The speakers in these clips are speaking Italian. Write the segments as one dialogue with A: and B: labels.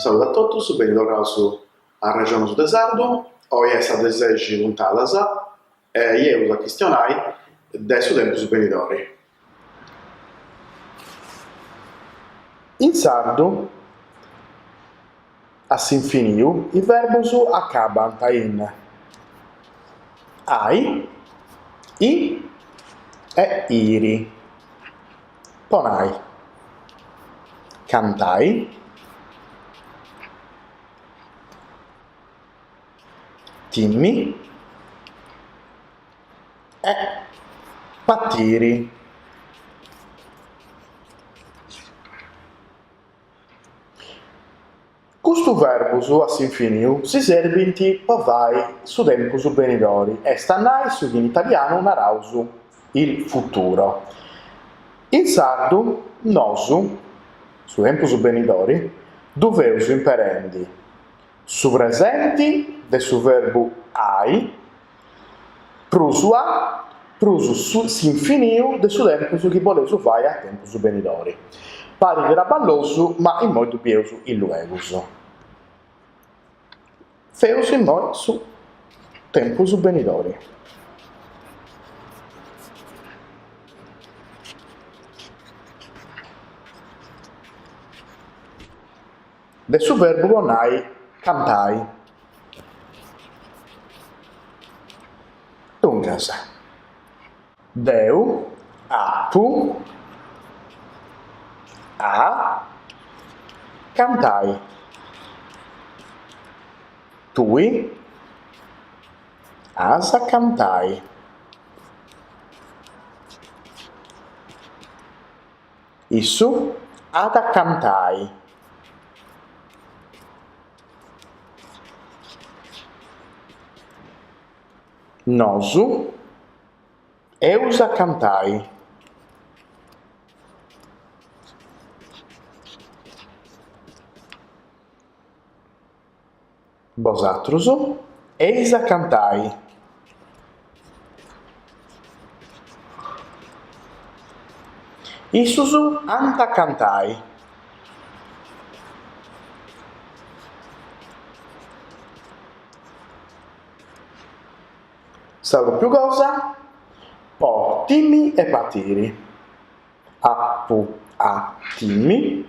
A: Saluto a todos, bentornados a Regione de Sardo. Hoy è stata 10 puntadas e io la questionai del suo tempo superiore. In sardo, a s'infiniu, i verbos acabant in ai, i e iri. Ponai, cantai, timmi e patiri. Custu verbus a s'infiniu si servint pavai su tempus benidori e stannai su in italiano narausu il futuro. In sardu nosu su tempus benidori doveus imperendi su presenti de su verbu ai prus a prus s'infiniu de su tempus chi voleus fai a tempus benidori. Pare graballosu, ma in moi dubieus illuegus. Feus in moi su tempus benidori. De su verbo bonai cantai. Duncas, deu, appu, a, cantai. Tui, asa cantai. Issu, ada cantai. Nosu, eusa cantai. Vosatrus, eisa cantai. Issus anta cantai. Salvo più cosa? Po, timmi e patiri. Appu, a, timmi,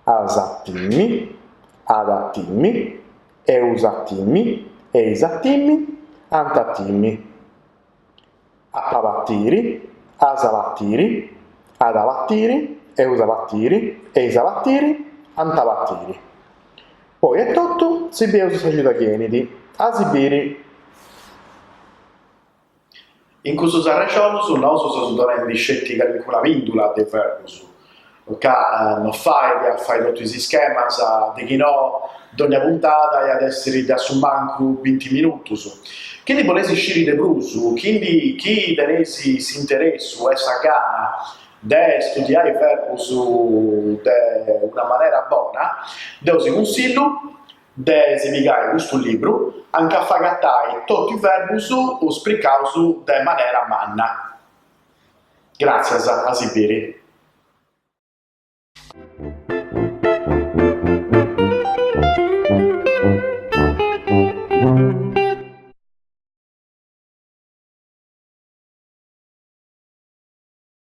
A: asa, timmi, ada, timmi, eusa, timmi, eisa, timmi, anta, timmi. Appa, vattiri, asa, vattiri, ada, vattiri, eusa, vattiri, eisa, vattiri, anta, vattiri. Poi è tutto, si beus sa chienidi, asibiri. In questo arreciolus, nosu sono tornati scetti calcolamindula de verbus. Ca non fai tutti questi schemas di chi no ogni puntata e ad essere da su manco 20 minuti. Quindi volessi uscire de brusu, quindi chi tenesi si interessu e sa gana de studiare i verbus de una maniera buona, devo si consiglio de spiegare questo libro anche a fagattai tutti i verbus o sprecausu de maniera manna. Grazie a Sibiri.